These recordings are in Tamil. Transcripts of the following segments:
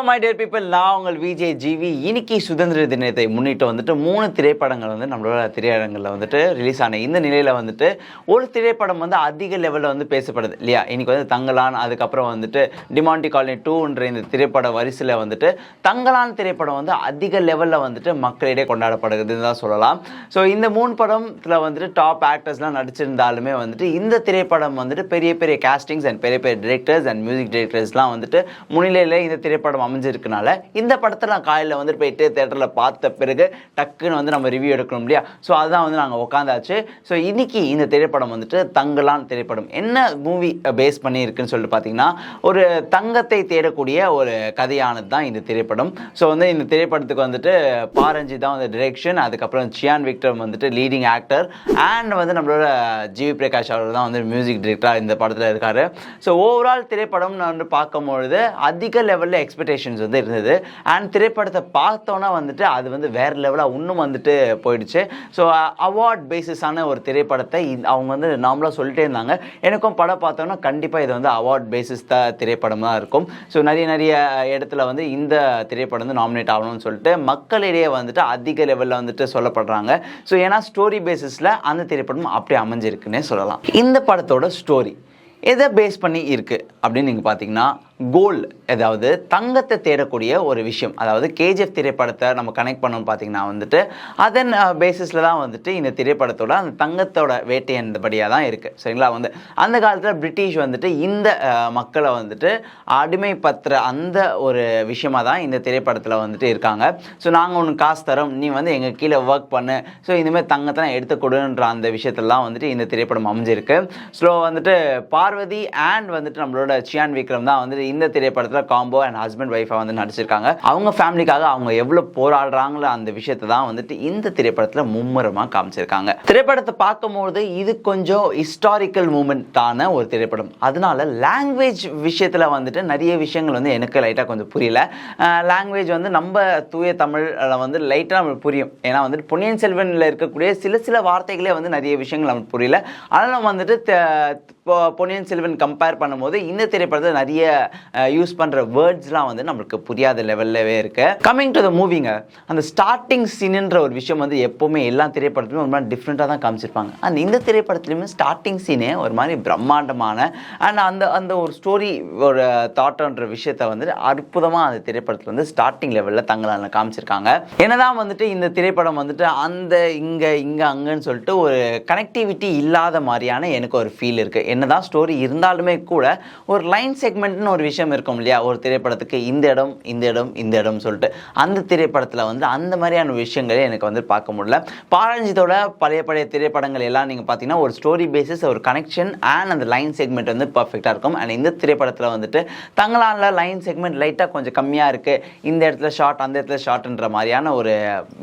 மை டியர் பீப்பிள், நான் உங்கள் விஜய் ஜிவி. இன்னைக்கு சுதந்திர தினத்தை முன்னிட்டு வந்துட்டு 3 திரைப்படங்கள் வந்து நம்மளோட திரையரங்கில் வந்துட்டு ரிலீஸ் ஆன இந்த நிலையில் வந்துட்டு ஒரு திரைப்படம் வந்து அதிக லெவலில் வந்து பேசப்படுது இல்லையா. இன்னைக்கு வந்து தங்கலான், அதுக்கப்புறம் வந்துட்டு டிமாண்டி காலனி 2ன்ற இந்த திரைப்பட வரிசையில் வந்துட்டு தங்கலான் திரைப்படம் வந்து அதிக லெவலில் வந்துட்டு மக்களிடையே கொண்டாடப்படுகிறதுன்னு தான் சொல்லலாம். ஸோ இந்த 3 படத்தில் வந்துட்டு டாப் ஆக்டர்ஸ்லாம் நடிச்சிருந்தாலுமே வந்துட்டு இந்த திரைப்படம் வந்துட்டு பெரிய பெரிய காஸ்டிங்ஸ் அண்ட் பெரிய பெரிய டிரெக்டர்ஸ் அண்ட் மியூசிக் டிரெக்டர்ஸ்லாம் வந்துட்டு முன்னிலையில் இந்த திரைப்படம் அமைஞ்சிருக்கனால இந்த படத்தை நான் காலையில் வந்துட்டு போயிட்டு தேட்டரில் பார்த்த பிறகு டக்குன்னு வந்து நம்ம ரிவ்யூ எடுக்கணும் இல்லையா. ஸோ அதுதான் வந்து நாங்கள் உட்காந்தாச்சு. ஸோ இன்னைக்கு இந்த திரைப்படம் வந்துட்டு தங்கலான் திரைப்படம் என்ன மூவி பேஸ் பண்ணி இருக்குன்னு சொல்லிட்டு பார்த்தீங்கன்னா, ஒரு தங்கத்தை தேடக்கூடிய ஒரு கதையானது தான் இந்த திரைப்படம். ஸோ வந்து இந்த திரைப்படத்துக்கு வந்துட்டு பாரஞ்சி தான் வந்து டிரெக்ஷன், அதுக்கப்புறம் சியான் விக்ரம் வந்துட்டு லீடிங் ஆக்டர் அண்ட் வந்து நம்மளோட ஜிவி பிரகாஷ் அவர் தான் வந்து மியூசிக் டிரெக்டராக இந்த படத்தில் இருக்காரு. ஸோ ஓவரால் திரைப்படம் நான் வந்து பார்க்கும்பொழுது அதிக லெவலில் எக்ஸ்பெக்டேஷன்ஸ் வந்து இருந்தது. அண்ட் திரைப்படத்தை பார்த்தோன்னா வந்துட்டு அது வந்து வேறு லெவலாக இன்னும் வந்துட்டு போயிடுச்சு. ஸோ அவார்ட் பேசிஸான ஒரு திரைப்படத்தை அவங்க வந்து நார்மலாக சொல்லிட்டே இருந்தாங்க. எனக்கும் படம் பார்த்தோன்னா கண்டிப்பாக இது வந்து அவார்ட் பேசிஸ் திரைப்படம் தான் இருக்கும். ஸோ நிறைய இடத்துல வந்து இந்த திரைப்படம் வந்து நாமினேட் ஆகணும்னு சொல்லிட்டு மக்களிடையே வந்துட்டு அதிக லெவலில் வந்துட்டு சொல்லப்படுறாங்க. ஸோ ஏன்னா ஸ்டோரி பேசிஸில் அந்த திரைப்படம் அப்படியே அமைஞ்சிருக்குன்னே சொல்லலாம். இந்த படத்தோட ஸ்டோரி எதை பேஸ் பண்ணி இருக்குது அப்படின்னு நீங்கள் பார்த்தீங்கன்னா, கோல்டு, அதாவது தங்கத்தை தேடக்கூடிய ஒரு விஷயம். அதாவது கேஜிஎஃப் திரைப்படத்தை நம்ம கனெக்ட் பண்ணோம்னு பார்த்தீங்கன்னா வந்துட்டு அதன் பேசிஸில் தான் வந்துட்டு இந்த திரைப்படத்தோட அந்த தங்கத்தோட வேட்டையன்படியாக தான் இருக்குது. சரிங்களா. வந்து அந்த காலத்தில் பிரிட்டிஷ் வந்துட்டு இந்த மக்களை வந்துட்டு அடிமைப்பற்ற அந்த ஒரு விஷயமாக தான் இந்த திரைப்படத்தில் வந்துட்டு இருக்காங்க. ஸோ நாங்கள் ஒன்று காசு தரோம், நீ வந்து எங்கள் கீழே ஒர்க் பண்ணு, ஸோ இந்தமாதிரி தங்கத்தை எடுத்து கொடுன்ற அந்த விஷயத்தெல்லாம் வந்துட்டு இந்த திரைப்படம் அமைஞ்சிருக்கு. ஸோ வந்துட்டு பார்வதி அண்ட் வந்துட்டு நம்மளோட சியான் விக்ரம் தான் வந்துட்டு இந்த திரைப்படத்தில் காம்போ அண்ட் ஹஸ்பண்ட் ஒய்ஃபை வந்து நடிச்சிருக்காங்க. அவங்க ஃபேமிலிக்காக அவங்க எவ்வளோ போராடுறாங்களோ அந்த விஷயத்தை தான் வந்துட்டு இந்த திரைப்படத்தில் மும்முரமாக காமிச்சிருக்காங்க. திரைப்படத்தை பார்க்கும்போது இது கொஞ்சம் ஹிஸ்டாரிக்கல் மூமெண்ட்டான ஒரு திரைப்படம். அதனால லாங்குவேஜ் விஷயத்தில் வந்துட்டு நிறைய விஷயங்கள் வந்து எனக்கு லைட்டாக கொஞ்சம் புரியல. லாங்குவேஜ் வந்து நம்ம தூய தமிழில் வந்து லைட்டாக நம்மளுக்கு புரியும். ஏன்னா வந்துட்டு பொன்னியின் செல்வனில் இருக்கக்கூடிய சில வார்த்தைகளே வந்து நிறைய விஷயங்கள் நமக்கு புரியல. அதனால் வந்துட்டு பொன்னியின் செல்வன் கம்பேர் பண்ணும்போது இந்த திரைப்படத்தில் நிறைய யூஸ் பண்ணுற வேர்ட்ஸ்லாம் வந்து நம்மளுக்கு புரியாத லெவல்லவே இருக்கு. கம்மிங் டு த மூவிங்க, அந்த ஸ்டார்டிங் சீனுன்ற ஒரு விஷயம் வந்து எப்போவுமே எல்லா திரைப்படத்துலையும் ஒரு மாதிரி டிஃப்ரெண்ட்டாக தான் காமிச்சிருப்பாங்க. அண்ட் இந்த திரைப்படத்துலையுமே ஸ்டார்டிங் சீனே ஒரு மாதிரி பிரம்மாண்டமான அண்ட் அந்த ஒரு ஸ்டோரி ஒரு தாட்ன்ற விஷயத்தை வந்துட்டு அற்புதமாக அந்த திரைப்படத்தில் வந்து ஸ்டார்டிங் லெவலில் தங்களான காமிச்சிருக்காங்க. என்னதான் வந்துட்டு இந்த திரைப்படம் வந்துட்டு அந்த இங்கே அங்கன்னு சொல்லிட்டு ஒரு கனெக்டிவிட்டி இல்லாத மாதிரியான எனக்கு ஒரு ஃபீல் இருக்குது. என்னதான் ஸ்டோரி இருந்தாலுமே கூட ஒரு லைன் செக்மெண்ட்னு ஒரு விஷயம் இருக்கும் இல்லையா, ஒரு திரைப்படத்துக்கு இந்த இடம் சொல்லிட்டு அந்த திரைப்படத்தில் வந்து அந்த மாதிரியான விஷயங்களே எனக்கு வந்து பார்க்க முடியல. பாரஞ்சித்தோட பழைய திரைப்படங்கள் எல்லாம் நீங்கள் பார்த்தீங்கன்னா ஒரு ஸ்டோரி பேசிஸ், ஒரு கனெக்ஷன் அண்ட் அந்த லைன் செக்மெண்ட் வந்து பர்ஃபெக்டாக இருக்கும். அண்ட் இந்த திரைப்படத்தில் வந்துட்டு தங்களானில் லைன் செக்மெண்ட் லைட்டாக கொஞ்சம் கம்மியாக இருக்குது. இந்த இடத்துல ஷார்ட், அந்த இடத்துல ஷார்ட்ன்ற மாதிரியான ஒரு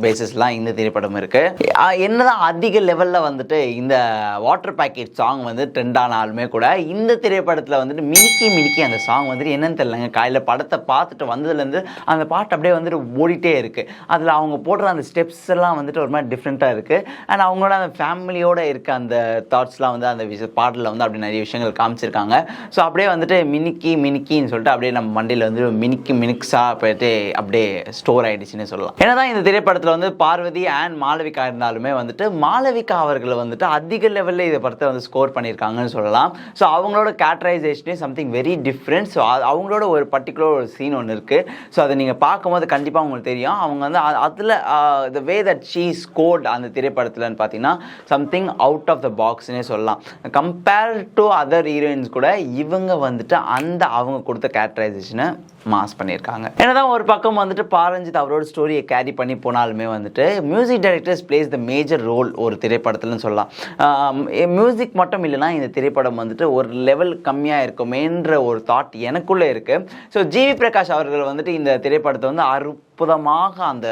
பேசிஸ்லாம் இந்த திரைப்படம் இருக்குது. என்னதான் அதிக லெவலில் வந்துட்டு இந்த வாட்டர் பேக்கெட் சாங் வந்து ட்ரெண்ட் ஆனாலுமே கூட இந்த திரைப்படத்தில் வந்துட்டு மினிக்கி அந்த சாங் வந்துட்டு என்னன்னு தெரியலங்க. காலையில் படத்தை பார்த்துட்டு வந்ததுலேருந்து அந்த பாட்டு அப்படியே வந்துட்டு ஓடிட்டே இருக்குது. அதில் அவங்க போடுற அந்த ஸ்டெப்ஸ் எல்லாம் வந்துட்டு ஒரு மாதிரி டிஃப்ரெண்ட்டாக இருக்குது. அண்ட் அவங்களோட அந்த ஃபேமிலியோடு இருக்க அந்த தாட்ஸ்லாம் வந்து அந்த பாடலில் வந்து அப்படி நிறைய விஷயங்கள் காமிச்சிருக்காங்க. ஸோ அப்படியே வந்துட்டு மினிக்கின்னு சொல்லிட்டு அப்படியே நம்ம மண்டியில் வந்து மினிக்ஸாக போயிட்டு அப்படியே ஸ்டோர் ஆகிடுச்சுன்னு சொல்லலாம். ஏன்னா தான் இந்த திரைப்படத்தில் வந்து பார்வதி அண்ட் மாளவிகா இருந்தாலுமே வந்துட்டு மாளவிகா அவர்களை வந்துட்டு அதிக லெவலில் இதை படத்தை வந்து ஸ்கோர் பண்ணியிருக்காங்கன்னு சொல்லலாம். ஸோ அவங்களோட கேரக்டரைசேஷனே சம்திங் வெரி டிஃப்ரெண்ட். ஸோ அவங்களோட ஒரு பர்டிகுலர் ஒரு சீன் ஒன்று இருக்குது. ஸோ அதை நீங்கள் பார்க்கும்போது கண்டிப்பாக உங்களுக்கு தெரியும். அவங்க வந்து அதில் த வே தட் ஷீ ஸ்கோர்ட் அந்த திரைப்படத்தில்னு பார்த்தீங்கன்னா சம்திங் அவுட் ஆஃப் த பாக்ஸ்னே சொல்லலாம். கம்பேர் டு அதர் ஹீரோயின்ஸ் கூட இவங்க வந்துட்டு அந்த அவங்க கொடுத்த கேரக்டரைசேஷனை மாஸ் பண்ணியிருக்காங்க. என்னதான் ஒரு பக்கம் வந்துட்டு பாரஞ்சித் அவரோட ஸ்டோரியை கேரி பண்ணி போனாலுமே வந்துட்டு music directors plays the major role ஒரு திரைப்படத்துலன்னு சொல்லலாம். மியூசிக் மட்டும் இல்லைனா இந்த திரைப்படம் வந்துட்டு ஒரு லெவல் கம்மியாக இருக்குமேன்ற ஒரு தாட் எனக்குள்ளே இருக்குது. ஸோ ஜிவி பிரகாஷ் அவர்கள் வந்துட்டு இந்த திரைப்படத்தை வந்து அற்புதமாக அந்த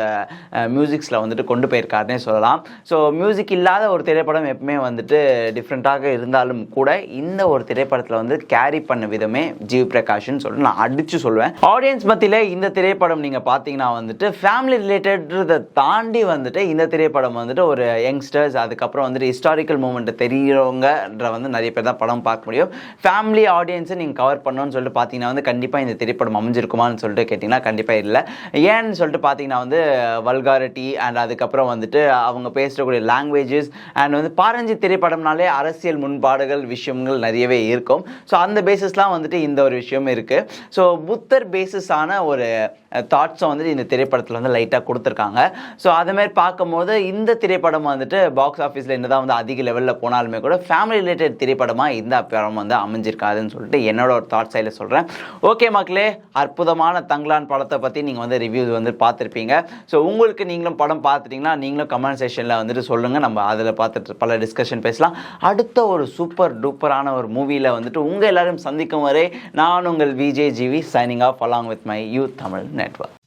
மியூசிக்ஸில் வந்துட்டு கொண்டு போயிருக்காருன்னே சொல்லலாம். ஸோ மியூசிக் இல்லாத ஒரு திரைப்படம் எப்பவுமே வந்துட்டு டிஃப்ரெண்ட்டாக இருந்தாலும் கூட இந்த ஒரு திரைப்படத்தில் வந்து கேரி பண்ண விதமே ஜிவி பிரகாஷ்னு சொல்லிட்டு நான் அடித்து சொல்லுவேன். ஆடியன்ஸ் மத்தியில் இந்த திரைப்படம் நீங்கள் பார்த்தீங்கன்னா வந்துட்டு ஃபேமிலி ரிலேட்டட்றதை தாண்டி வந்துட்டு இந்த திரைப்படம் வந்துட்டு ஒரு யங்ஸ்டர்ஸ் அதுக்கப்புறம் வந்துட்டு ஹிஸ்டாரிக்கல் மூமெண்ட்டை தெரிகிறவங்கன்ற வந்து நிறைய பேர் தான் படம் பார்க்க முடியும். ஃபேமிலி ஆடியன்ஸை நீங்கள் கவர் பண்ணணும்னு சொல்லிட்டு பார்த்தீங்கன்னா வந்து கண்டிப்பாக இந்த திரைப்படம் அமைஞ்சிருக்குமான்னு சொல்லிட்டு கேட்டிங்கன்னா கண்டிப்பாக இல்லை. ஏன்னு சொல்லிட்டு பார்த்தீங்கன்னா வந்து வல்காரிட்டி அண்ட் அதுக்கப்புறம் வந்துட்டு அவங்க பேசுகிறக்கூடிய லாங்குவேஜஸ் அண்ட் வந்து பாரஞ்சி திரைப்படம்னாலே அரசியல் முன்பாடுகள் விஷயங்கள் நிறையவே இருக்கும். ஸோ அந்த பேசிஸ்லாம் வந்துட்டு இந்த ஒரு விஷயம் இருக்குது. ஸோ புத்தர் பேசிஸான ஒரு தாட்ஸை வந்துட்டு இந்த திரைப்படத்தில் வந்து லைட்டாக கொடுத்துருக்காங்க. ஸோ அதுமாதிரி பார்க்கும்போது இந்த திரைப்படம் வந்துட்டு பாக்ஸ் ஆஃபீஸில் என்னதான் வந்து அதிக லெவலில் போனாலுமே கூட ஃபேமிலி ரிலேட்டட் திரைப்படமாக இந்த படம் வந்து அமைஞ்சிருக்காதுன்னு சொல்லிட்டு என்னோட ஒரு தாட் சைடில் சொல்கிறேன். ஓகே மக்களே, அற்புதமான தங்கலான் படத்தை பற்றி நீங்கள் வந்து ரிவ்யூஸ் வந்து பார்த்துருப்பீங்க. ஸோ உங்களுக்கு நீங்களும் படம் பார்த்துட்டிங்கன்னா நீங்களும் கமெண்ட் செக்ஷனில் வந்துட்டு சொல்லுங்கள். நம்ம அதில் பார்த்துட்டு பல டிஸ்கஷன் பேசலாம். அடுத்த ஒரு சூப்பர் டூப்பரான ஒரு மூவியில் வந்துட்டு உங்கள் எல்லாரும் சந்திக்கும் வரை நான் உங்கள் Vijay GV signing off along with my Youth Tamil network.